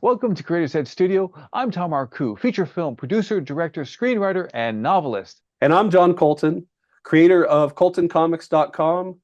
Welcome to Creator's Head Studio. I'm Tom Arcu, feature film producer, director, screenwriter, and novelist. And I'm John Colton, creator of ColtonComics.com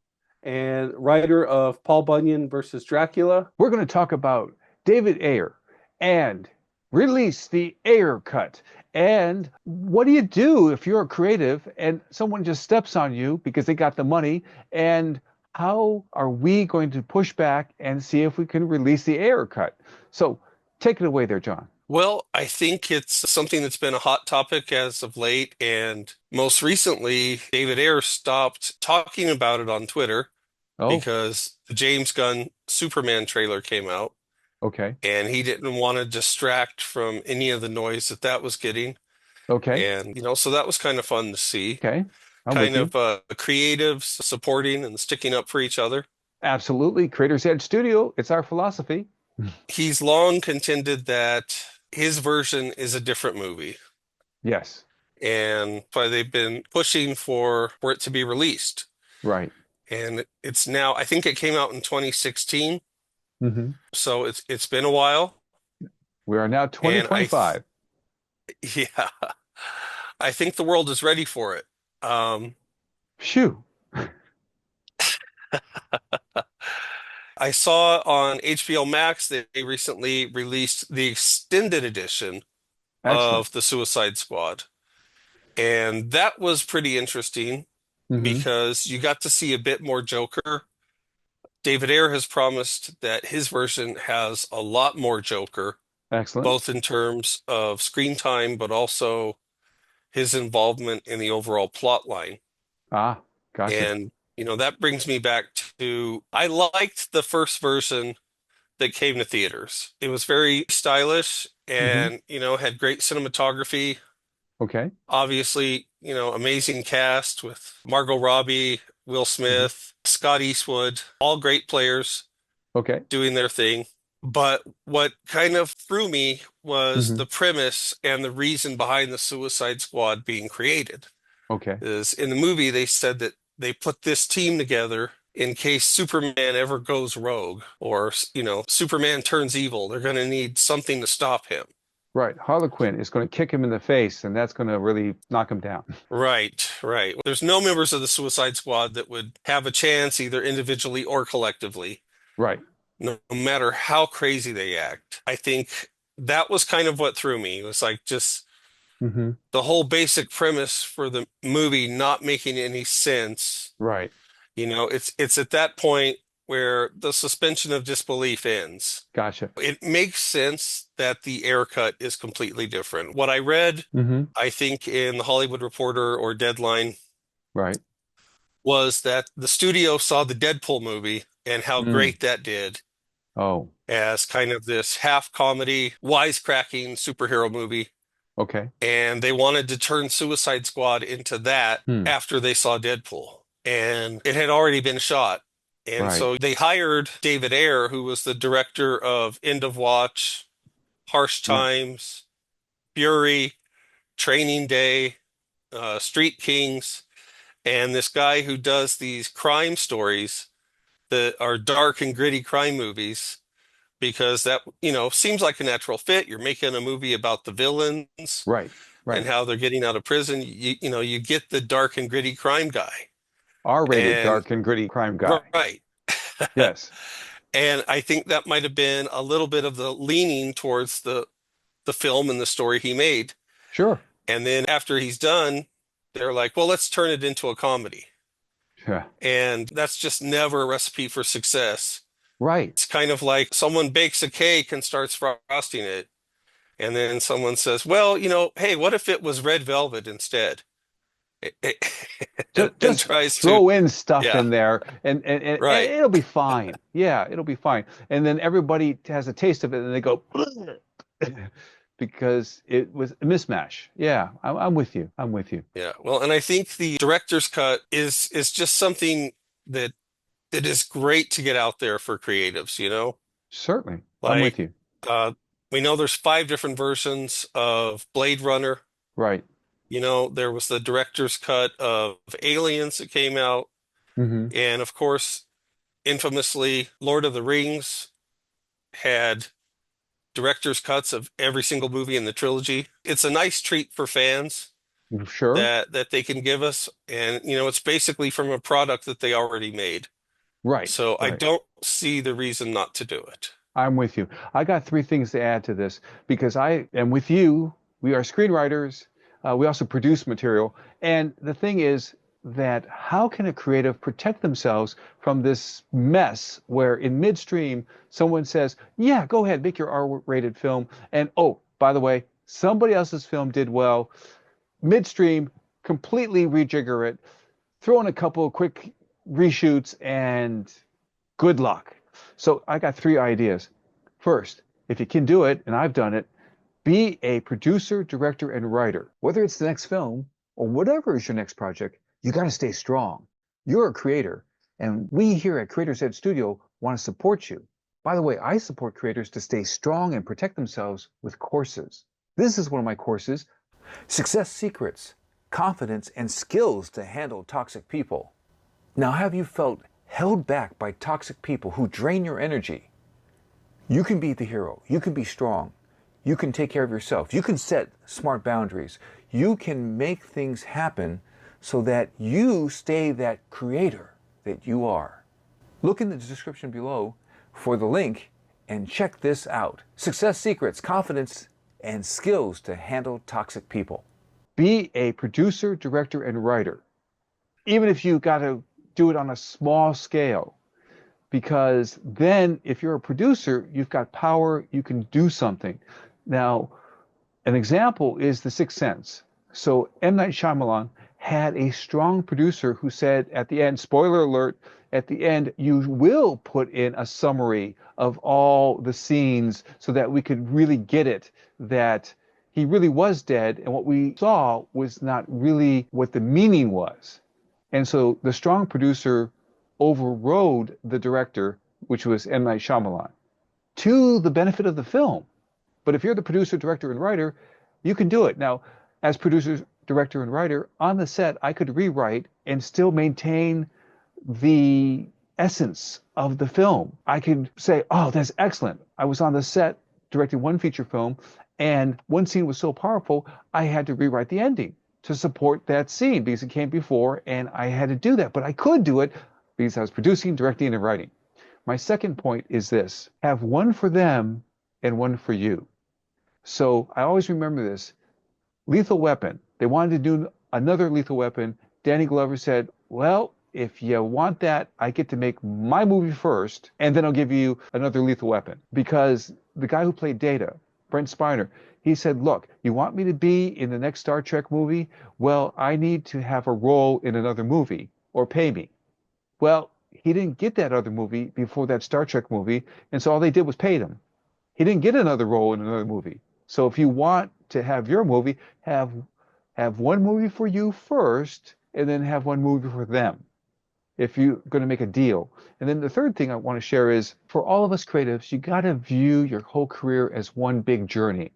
and writer of Paul Bunyan versus Dracula. We're going to talk about David Ayer and release the Ayer cut. And what do you do if you're a creative and someone just steps on you because they got the money? And how are we going to push back and see if we can release the Ayer cut? So take it away there, John. Well, I think it's something that's been a hot topic as of late, and most recently, David Ayer stopped talking about it on Twitter Oh, because the James Gunn Superman trailer came out, okay. and he didn't want to distract from any of the noise that that was getting. Okay. And, so that was kind of fun to see. Okay. I'm with Kind you. of creatives supporting and sticking up for each other. Absolutely. Creator's Edge Studio. It's our philosophy. He's long contended that his version is a different movie. Yes. And why they've been pushing for it to be released. Right. And it's now, I think it came out in 2016, Hmm. so it's been a while. We are now And 2025. yeah, I think the world is ready for it. Phew. I saw on HBO Max that they recently released the extended edition Excellent. of the Suicide Squad. And that was pretty interesting Hmm. because you got to see a bit more Joker. David Ayer has promised that his version has a lot more Joker, Excellent. both in terms of screen time, but also his involvement in the overall plot line. Ah, gotcha. And, that brings me back to I liked the first version that came to theaters. It was very stylish Hmm. and, had great cinematography. Okay. Obviously, amazing cast with Margot Robbie, Will Hmm. Smith, Scott Eastwood, all great players Okay. doing their thing. But what kind of threw me was Hmm. the premise and the reason behind the Suicide Squad being created. Okay. Is in the movie they said that they put this team together in case Superman ever goes rogue or, Superman turns evil. They're going to need something to stop him. Right. Harlequin is going to kick him in the face, and that's going to really knock him down. Right, right. There's no members of the Suicide Squad that would have a chance either individually or collectively, Right. no matter how crazy they act. I think that was kind of what threw me. It was like just Hmm. the whole basic premise for the movie not making any sense. Right. It's at that point where the suspension of disbelief ends. Gotcha. It makes sense that the air cut is completely different. What I read, Hmm. I think in the Hollywood Reporter or Deadline, Right. was that the studio saw the Deadpool movie and how Mm. great that did Oh, as kind of this half comedy, wisecracking superhero movie. okay. And they wanted to turn Suicide Squad into that Hmm. after they saw Deadpool. And it had already been shot. And Right. so they hired David Ayer, who was the director of End of Watch, Harsh Right. Times, Fury, Training Day, Street Kings, and this guy who does these crime stories that are dark and gritty crime movies because that, seems like a natural fit. You're making a movie about the villains Right. and Right. how they're getting out of prison. You get the dark and gritty crime guy. R-rated, And dark and gritty crime guy. right. Yes. And I think that might have been a little bit of the leaning towards the film and the story he made. Sure. And then after he's done, they're like, well, let's turn it into a comedy. Yeah. And that's just never a recipe for success. Right. It's kind of like someone bakes a cake and starts frosting it. And then someone says, well, hey, what if it was red velvet instead? Just And just tries to, throw in stuff yeah, in there and right. it'll be fine. Yeah, it'll be fine. And then everybody has a taste of it and they go because it was a mismatch. Yeah, I'm with you. I'm with you. Yeah. Well, and I think the director's cut is just something that that is great to get out there for creatives, Certainly. I'm with Like you. uh we know there's five different versions of Blade Runner. Right. There was the director's cut of Aliens that came out, Hmm. and of course, infamously, Lord of the Rings had director's cuts of every single movie in the trilogy. It's a nice treat for fans Sure. that they can give us, and it's basically from a product that they already made. Right. So I Right. don't see the reason not to do it. I'm with you. I got three things to add to this because I am with you. We are screenwriters. We also produce material. And the thing is that how can a creative protect themselves from this mess where in midstream someone says, yeah, go ahead, make your R-rated film. And oh, by the way, somebody else's film did well. Midstream, completely rejigger it, throw in a couple of quick reshoots, and good luck. So I got three ideas. First, if you can do it, and I've done it, be a producer, director, and writer. Whether it's the next film or whatever is your next project, you got to stay strong. You're a creator, and we here at Creators Ed Studio want to support you. By the way, I support creators to stay strong and protect themselves with courses. This is one of my courses, Success Secrets, Confidence and Skills to Handle Toxic People. Now, have you felt held back by toxic people who drain your energy? You can be the hero. You can be strong. You can take care of yourself. You can set smart boundaries. You can make things happen so that you stay that creator that you are. Look in the description below for the link and check this out. Success Secrets, Confidence and Skills to Handle Toxic People. Be a producer, director, and writer. Even if you got to do it on a small scale, because then if you're a producer, you've got power, you can do something. Now, an example is The Sixth Sense. So M. Night Shyamalan had a strong producer who said at the end, spoiler alert, at the end, you will put in a summary of all the scenes so that we could really get it that he really was dead, and what we saw was not really what the meaning was. And so the strong producer overrode the director, which was M. Night Shyamalan, to the benefit of the film. But if you're the producer, director, and writer, you can do it. Now, as producer, director, and writer, on the set, I could rewrite and still maintain the essence of the film. I could say, oh, that's excellent. I was on the set directing one feature film, and one scene was so powerful, I had to rewrite the ending to support that scene because it came before, and I had to do that. But I could do it because I was producing, directing, and writing. My second point is this: have one for them and one for you. So I always remember this. Lethal Weapon. They wanted to do another Lethal Weapon. Danny Glover said, well, if you want that, I get to make my movie first, and then I'll give you another Lethal Weapon. Because the guy who played Data, Brent Spiner, he said, look, you want me to be in the next Star Trek movie? Well, I need to have a role in another movie, or pay me. Well, he didn't get that other movie before that Star Trek movie, and so all they did was pay him. He didn't get another role in another movie. So if you want to have your movie, have one movie for you first, and then have one movie for them, if you're going to make a deal. And then the third thing I want to share is, for all of us creatives, you got to view your whole career as one big journey.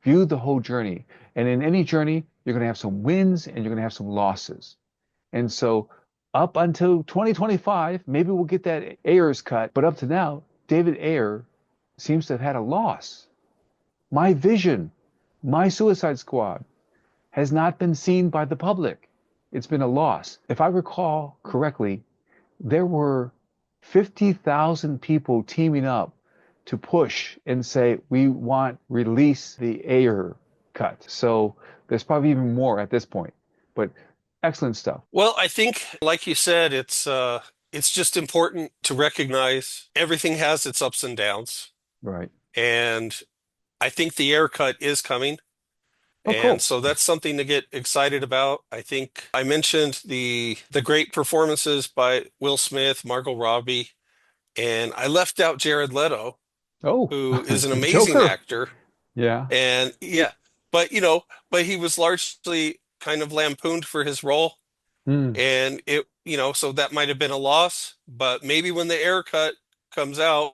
View the whole journey. And in any journey, you're going to have some wins and you're going to have some losses. And so up until 2025, maybe we'll get that Ayer's cut. But up to now, David Ayer seems to have had a loss. My vision, my Suicide Squad, has not been seen by the public. It's been a loss. If I recall correctly, there were 50,000 people teaming up to push and say, we want release the Ayer cut. So there's probably even more at this point, but excellent stuff. Well, I think, like you said, it's just important to recognize everything has its ups and downs. Right. And I think the air cut is coming. Oh, And cool. so that's something to get excited about. I think I mentioned the great performances by Will Smith, Margot Robbie, and I left out Jared Leto, Oh, who is an the amazing Joker. actor. Yeah. And yeah, but he was largely kind of lampooned for his role. Mm, And so that might have been a loss, but maybe when the air cut comes out,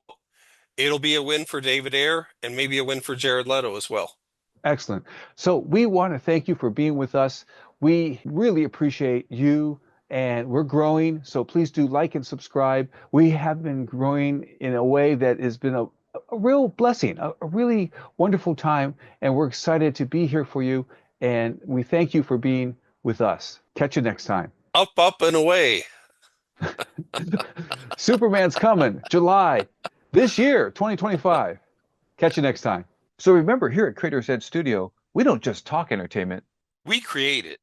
it'll be a win for David Ayer and maybe a win for Jared Leto as well. excellent. So we want to thank you for being with us. We really appreciate you, and we're growing. So please do like and subscribe. We have been growing in a way that has been a real blessing, a really wonderful time. And we're excited to be here for you. And we thank you for being with us. Catch you next time. Up, and away. Superman's coming July this year, 2025. Catch you next time. So remember, here at Creator's Edge Studio, we don't just talk entertainment. We create it.